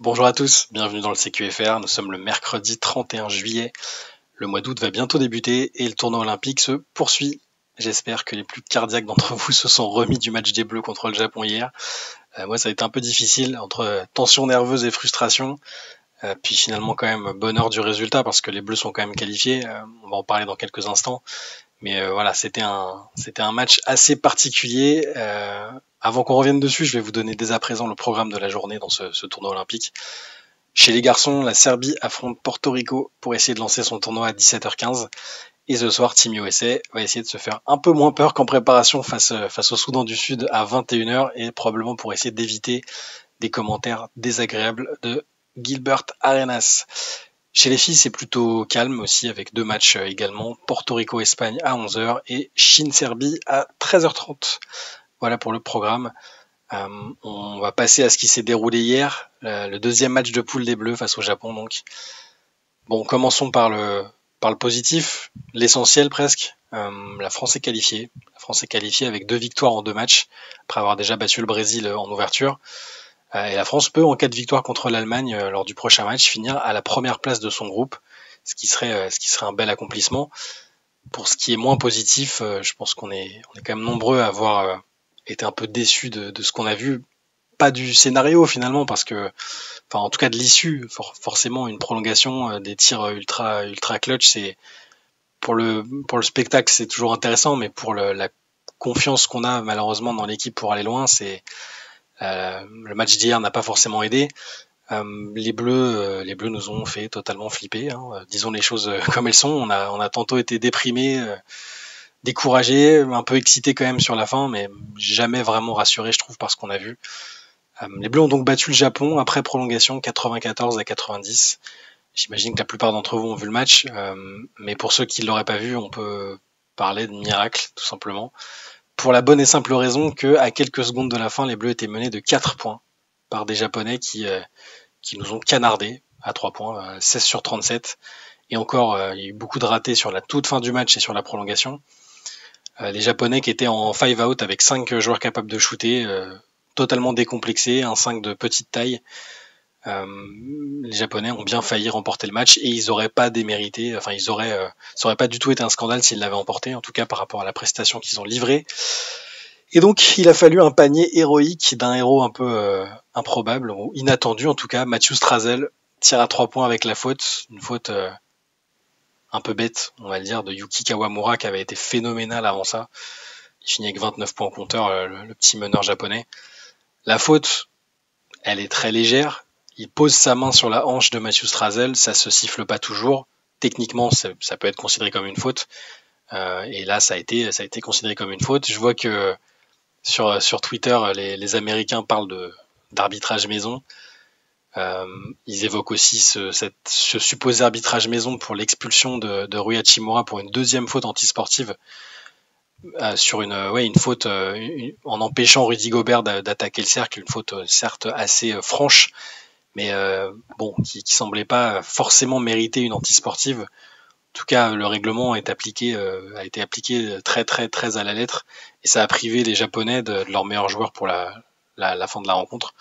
Bonjour à tous, bienvenue dans le CQFR. Nous sommes le mercredi 31 juillet. Le mois d'août va bientôt débuter et le tournoi olympique se poursuit. J'espère que les plus cardiaques d'entre vous se sont remis du match des Bleus contre le Japon hier. Moi, ça a été un peu difficile entre tension nerveuse et frustration. Puis finalement quand même bonheur du résultat parce que les Bleus sont quand même qualifiés. On va en parler dans quelques instants. Mais voilà, c'était un match assez particulier. Avant qu'on revienne dessus, je vais vous donner dès à présent le programme de la journée dans ce tournoi olympique. Chez les garçons, la Serbie affronte Porto Rico pour essayer de lancer son tournoi à 17h15. Et ce soir, Team USA va essayer de se faire un peu moins peur qu'en préparation face au Soudan du Sud à 21h et probablement pour essayer d'éviter des commentaires désagréables de Gilbert Arenas. Chez les filles, c'est plutôt calme aussi avec deux matchs également. Porto Rico-Espagne à 11h et Chine-Serbie à 13h30. Voilà pour le programme. On va passer à ce qui s'est déroulé hier, le deuxième match de poule des Bleus face au Japon donc. Bon, commençons par le positif, l'essentiel presque. La France est qualifiée. La France est qualifiée avec 2 victoires en 2 matchs, après avoir déjà battu le Brésil en ouverture. Et la France peut, en cas de victoire contre l'Allemagne lors du prochain match, finir à la première place de son groupe, ce qui serait un bel accomplissement. Pour ce qui est moins positif, je pense qu'on est quand même nombreux à avoir été un peu déçus de ce qu'on a vu. Pas du scénario finalement, parce que, enfin en tout cas de l'issue, forcément une prolongation, des tirs ultra clutch, c'est pour le spectacle c'est toujours intéressant, mais pour la confiance qu'on a malheureusement dans l'équipe pour aller loin, c'est le match d'hier n'a pas forcément aidé. Les Bleus nous ont fait totalement flipper. Disons les choses comme elles sont. On a tantôt été déprimés, découragés, un peu excités quand même sur la fin, mais jamais vraiment rassurés, je trouve, par ce qu'on a vu. Les Bleus ont donc battu le Japon après prolongation 94-90. J'imagine que la plupart d'entre vous ont vu le match, mais pour ceux qui ne l'auraient pas vu, on peut parler de miracle, tout simplement. Pour la bonne et simple raison que, à quelques secondes de la fin, les Bleus étaient menés de 4 points par des Japonais qui nous ont canardés à 3 points, 16/37. Et encore, il y a eu beaucoup de ratés sur la toute fin du match et sur la prolongation. Les Japonais qui étaient en 5 out avec 5 joueurs capables de shooter, totalement décomplexés, un 5 de petite taille. Les Japonais ont bien failli remporter le match et ils auraient pas démérité, enfin ça aurait pas du tout été un scandale s'ils l'avaient emporté, en tout cas par rapport à la prestation qu'ils ont livrée. Et donc il a fallu un panier héroïque d'un héros un peu improbable ou inattendu en tout cas. Mathieu Strazel tire à 3 points avec la faute, une faute un peu bête, on va le dire, de Yuki Kawamura qui avait été phénoménal avant ça. Il finit avec 29 points au compteur, le petit meneur japonais. La faute, elle est très légère. Il pose sa main sur la hanche de Mathieu Strazel, ça se siffle pas toujours. Techniquement, ça peut être considéré comme une faute. Et là, ça a été considéré comme une faute. Je vois que sur Twitter, les Américains parlent d'arbitrage maison. Ils évoquent aussi ce supposé arbitrage maison pour l'expulsion de Rui Hachimura pour une deuxième faute antisportive sur une faute en empêchant Rudy Gobert d'attaquer le cercle, une faute certes assez franche, mais qui semblait pas forcément mériter une antisportive. En tout cas, le règlement a été appliqué très très très à la lettre, et ça a privé les Japonais de leur meilleur joueur pour la fin de la rencontre.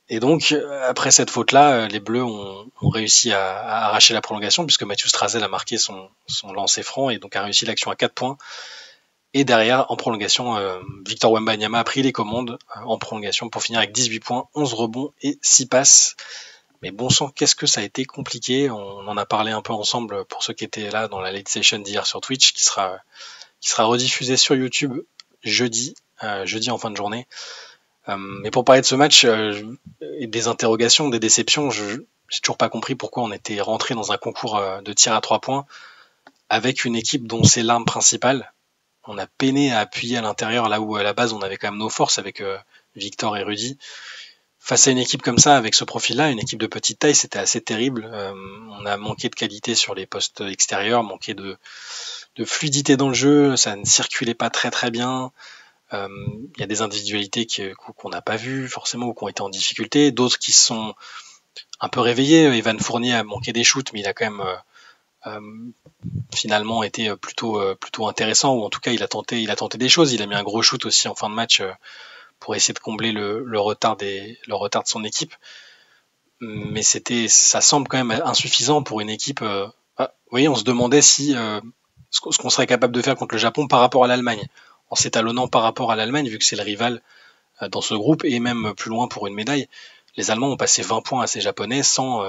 Et donc, après cette faute-là, les Bleus ont réussi à arracher la prolongation, puisque Mathieu Strazel a marqué son lancer franc et donc a réussi l'action à 4 points. Et derrière, en prolongation, Victor Wembanyama a pris les commandes en prolongation pour finir avec 18 points, 11 rebonds et 6 passes. Mais bon sang, qu'est-ce que ça a été compliqué. On en a parlé un peu ensemble pour ceux qui étaient là dans la late session d'hier sur Twitch, qui sera rediffusée sur YouTube jeudi en fin de journée. Mais pour parler de ce match, et des interrogations, des déceptions, j'ai toujours pas compris pourquoi on était rentré dans un concours de tir à 3 points avec une équipe dont c'est l'arme principale. On a peiné à appuyer à l'intérieur, là où à la base on avait quand même nos forces avec Victor et Rudy. Face à une équipe comme ça, avec ce profil-là, une équipe de petite taille, c'était assez terrible. On a manqué de qualité sur les postes extérieurs, manqué de fluidité dans le jeu, ça ne circulait pas très très bien. Il y a des individualités qu'on n'a pas vues forcément ou qui ont été en difficulté, d'autres qui se sont un peu réveillés. Evan Fournier a manqué des shoots, mais il a quand même finalement été plutôt intéressant, ou en tout cas il a tenté des choses. Il a mis un gros shoot aussi en fin de match pour essayer de combler le retard de son équipe. Mais ça semble quand même insuffisant pour une équipe. Vous voyez, on se demandait si ce qu'on serait capable de faire contre le Japon par rapport à l'Allemagne, en s'étalonnant par rapport à l'Allemagne, vu que c'est le rival dans ce groupe, et même plus loin pour une médaille. Les Allemands ont passé 20 points à ces Japonais sans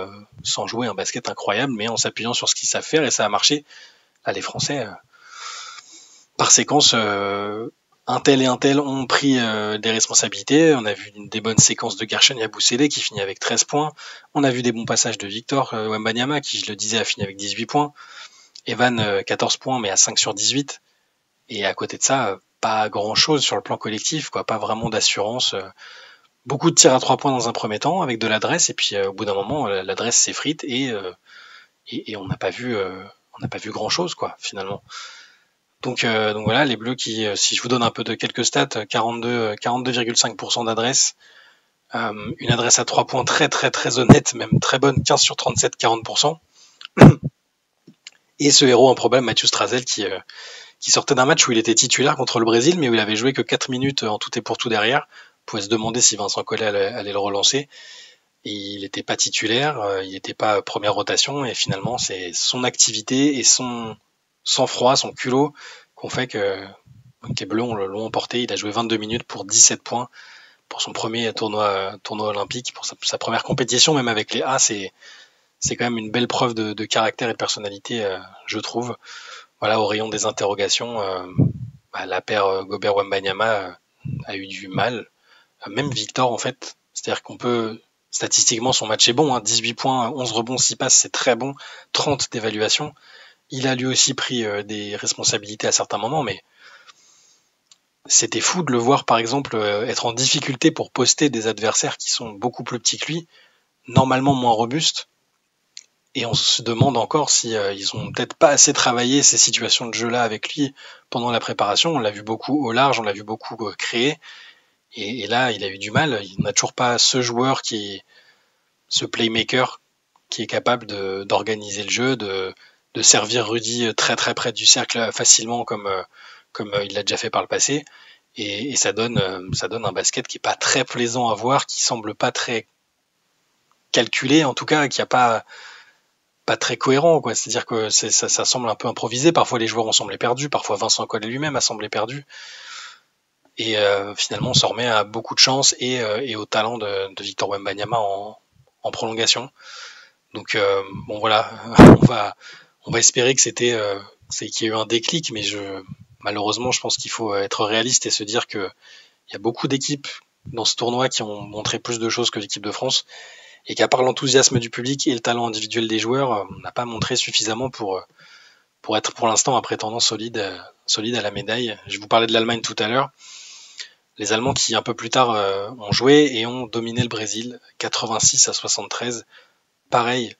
jouer un basket incroyable, mais en s'appuyant sur ce qu'ils savent faire, et ça a marché. Là, les Français, par séquence, un tel et un tel ont pris des responsabilités. On a vu des bonnes séquences de Gershon Yabusele qui finit avec 13 points. On a vu des bons passages de Victor Wembanyama qui, je le disais, a fini avec 18 points. Evan, 14 points, mais à 5 sur 18. Et à côté de ça, pas grand-chose sur le plan collectif, quoi. Pas vraiment d'assurance. Beaucoup de tirs à 3 points dans un premier temps, avec de l'adresse. Et puis, au bout d'un moment, l'adresse s'effrite et on n'a pas vu grand-chose, quoi, finalement. Donc voilà, les Bleus qui, si je vous donne un peu de quelques stats, 42,5% d'adresse, une adresse à 3 points très très très honnête, même très bonne, 15 sur 37, 40%. Et ce héros improbable, Mathieu Strazel, qui sortait d'un match où il était titulaire contre le Brésil, mais où il avait joué que 4 minutes en tout et pour tout derrière. On pouvait se demander si Vincent Collet allait le relancer. Et il n'était pas titulaire, il n'était pas première rotation, et finalement c'est son activité et son sang-froid, son culot, qu'on fait que les Bleus l'ont emporté. Il a joué 22 minutes pour 17 points pour son premier tournoi olympique, pour sa première compétition, même avec les A. C'est quand même une belle preuve de caractère et de personnalité, je trouve. Voilà, au rayon des interrogations, la paire Gobert-Wembanyama a eu du mal. Même Victor, en fait, c'est-à-dire qu'on peut... Statistiquement, son match est bon, 18 points, 11 rebonds, 6 passes, c'est très bon, 30 d'évaluation. Il a lui aussi pris des responsabilités à certains moments, mais c'était fou de le voir, par exemple, être en difficulté pour poster des adversaires qui sont beaucoup plus petits que lui, normalement moins robustes. Et on se demande encore si ils ont peut-être pas assez travaillé ces situations de jeu-là avec lui pendant la préparation. On l'a vu beaucoup au large, on l'a vu beaucoup créer. Et là, il a eu du mal. Il n'a toujours pas ce joueur ce playmaker qui est capable d'organiser le jeu, de servir Rudy très très près du cercle facilement comme il l'a déjà fait par le passé. Et ça donne un basket qui est pas très plaisant à voir, qui semble pas très calculé, en tout cas, qui a pas très cohérent, quoi. C'est-à-dire que ça semble un peu improvisé. Parfois les joueurs ont semblé perdus, parfois Vincent Collet lui-même a semblé perdu. Et finalement, on s'en remet à beaucoup de chance et au talent de Victor Wembanyama en prolongation. Donc bon voilà, on va espérer que qu'il y a eu un déclic, mais malheureusement, je pense qu'il faut être réaliste et se dire que il y a beaucoup d'équipes dans ce tournoi qui ont montré plus de choses que l'équipe de France et qu'à part l'enthousiasme du public et le talent individuel des joueurs, on n'a pas montré suffisamment pour être pour l'instant un prétendant solide à la médaille. Je vous parlais de l'Allemagne tout à l'heure. Les Allemands qui un peu plus tard ont joué et ont dominé le Brésil 86-73. Pareil,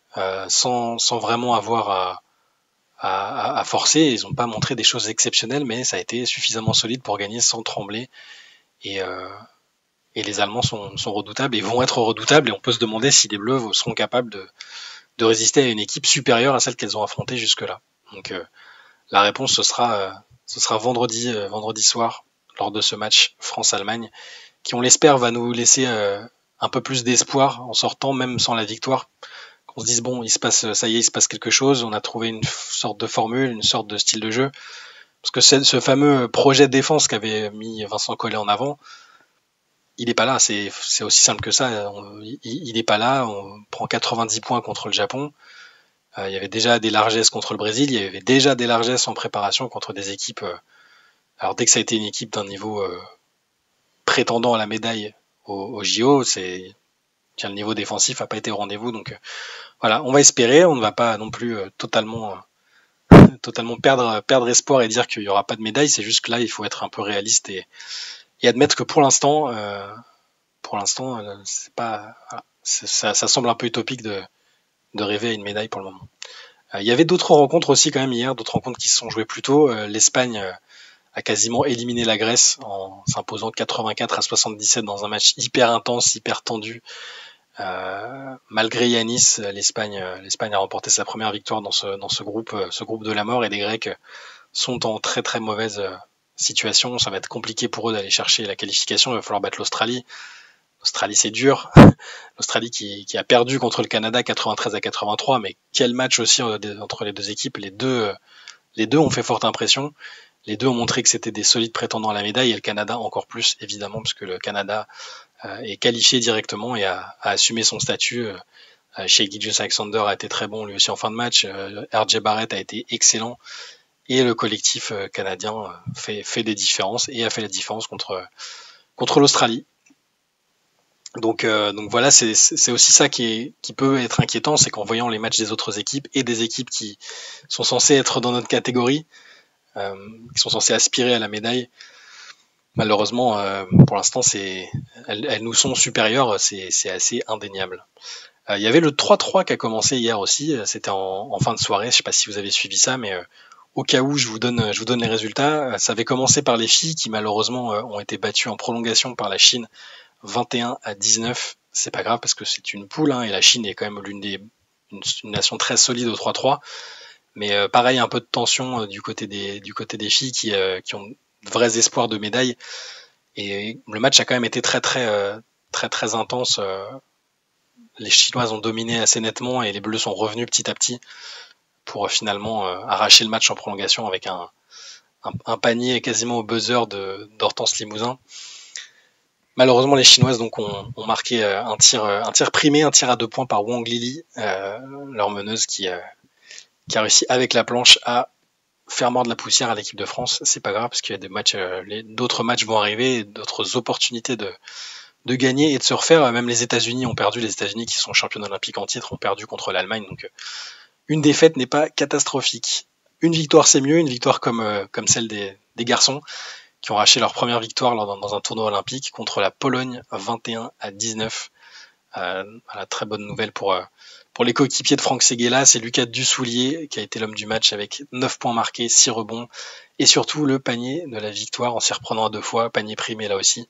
sans vraiment avoir à forcer. Ils n'ont pas montré des choses exceptionnelles, mais ça a été suffisamment solide pour gagner sans trembler. Et les Allemands sont redoutables et vont être redoutables. Et on peut se demander si les Bleus seront capables de résister à une équipe supérieure à celle qu'elles ont affrontée jusque-là. Donc la réponse ce sera vendredi soir lors de ce match France-Allemagne, qui on l'espère va nous laisser un peu plus d'espoir en sortant, même sans la victoire. Qu'on se dise bon, il se passe quelque chose, on a trouvé une sorte de formule, une sorte de style de jeu. Parce que ce fameux projet de défense qu'avait mis Vincent Collet en avant, il n'est pas là, c'est aussi simple que ça. Il n'est pas là, on prend 90 points contre le Japon. Il y avait déjà des largesses contre le Brésil, il y avait déjà des largesses en préparation contre des équipes. Alors dès que ça a été une équipe d'un niveau prétendant à la médaille au JO, le niveau défensif n'a pas été au rendez-vous. Donc voilà, on va espérer, on ne va pas non plus totalement perdre espoir et dire qu'il n'y aura pas de médaille. C'est juste que là, il faut être un peu réaliste et admettre que pour l'instant, c'est pas, voilà, ça semble un peu utopique de rêver à une médaille pour le moment. Il y avait d'autres rencontres aussi quand même hier, d'autres rencontres qui se sont jouées plus tôt. L'Espagne a quasiment éliminé la Grèce en s'imposant 84-77 dans un match hyper intense, hyper tendu. Malgré Yanis, l'Espagne a remporté sa première victoire dans ce groupe de la mort, et les Grecs sont en très très mauvaise situation, ça va être compliqué pour eux d'aller chercher la qualification, il va falloir battre l'Australie. L'Australie, c'est dur. L'Australie qui a perdu contre le Canada 93-83, mais quel match aussi entre les deux équipes. Les deux ont fait forte impression. Les deux ont montré que c'était des solides prétendants à la médaille, et le Canada encore plus, évidemment, parce que le Canada est qualifié directement et a assumé son statut. Shai Gilgeous-Alexander a été très bon lui aussi en fin de match. RJ Barrett a été excellent. Et le collectif canadien fait des différences et a fait la différence contre l'Australie. Donc voilà, c'est aussi ça qui peut être inquiétant, c'est qu'en voyant les matchs des autres équipes et des équipes qui sont censées être dans notre catégorie, qui sont censées aspirer à la médaille, malheureusement, pour l'instant, elles nous sont supérieures, c'est assez indéniable. Il y avait le 3-3 qui a commencé hier aussi, c'était en fin de soirée, je sais pas si vous avez suivi ça, mais au cas où je vous donne les résultats, ça avait commencé par les filles qui malheureusement ont été battues en prolongation par la Chine 21-19. C'est pas grave parce que c'est une poule, et la Chine est quand même une nation très solide au 3-3. Mais pareil, un peu de tension du côté des filles qui ont de vrais espoirs de médaille. Et le match a quand même été très intense. Les Chinoises ont dominé assez nettement et les Bleus sont revenus petit à petit pour finalement arracher le match en prolongation avec un panier quasiment au buzzer d'Hortense Limousin. Malheureusement, les Chinoises donc ont marqué un tir primé, un tir à 2 points par Wang Lili, leur meneuse qui a réussi avec la planche à faire mordre la poussière à l'équipe de France. C'est pas grave parce qu'il y a des matchs, d'autres matchs vont arriver, d'autres opportunités de gagner et de se refaire. Même les États-Unis ont perdu, les États-Unis qui sont championnes olympiques en titre ont perdu contre l'Allemagne. Donc une défaite n'est pas catastrophique. Une victoire c'est mieux, une victoire comme celle des garçons qui ont arraché leur première victoire dans un tournoi olympique contre la Pologne 21-19. Voilà, très bonne nouvelle pour les coéquipiers de Franck Seguela. C'est Lucas Dussoulier qui a été l'homme du match avec 9 points marqués, 6 rebonds et surtout le panier de la victoire en s'y reprenant à 2 fois, panier primé là aussi,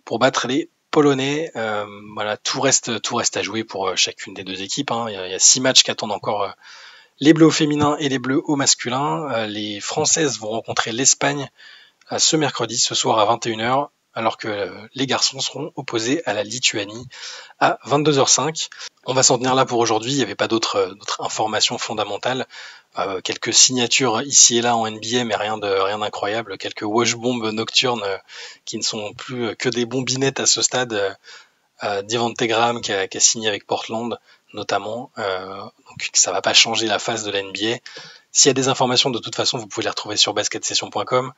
pour battre les Polonais. Voilà, tout reste à jouer pour chacune des deux équipes. Il y a 6 matchs qui attendent encore les Bleus au féminin et les Bleus au masculin. Les Françaises vont rencontrer l'Espagne ce mercredi, ce soir à 21h, alors que les garçons seront opposés à la Lituanie à 22h05. On va s'en tenir là pour aujourd'hui, il n'y avait pas d'autres informations fondamentales. Quelques signatures ici et là en NBA, mais rien d'incroyable. Quelques wash-bombs nocturnes qui ne sont plus que des bombinettes à ce stade. Devonte Graham qui a signé avec Portland, notamment. Donc ça va pas changer la face de la NBA. S'il y a des informations, de toute façon, vous pouvez les retrouver sur basketsession.com.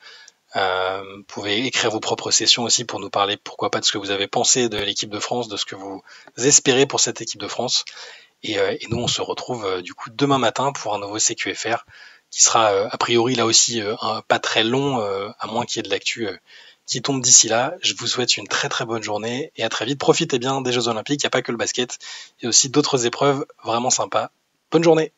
Vous pouvez écrire vos propres sessions aussi pour nous parler, pourquoi pas, de ce que vous avez pensé de l'équipe de France, de ce que vous espérez pour cette équipe de France. Et nous, on se retrouve du coup demain matin pour un nouveau CQFR qui sera a priori là aussi pas très long, à moins qu'il y ait de l'actu qui tombe d'ici là. Je vous souhaite une très très bonne journée et à très vite. Profitez bien des Jeux Olympiques, il n'y a pas que le basket, il y a aussi d'autres épreuves vraiment sympas. Bonne journée!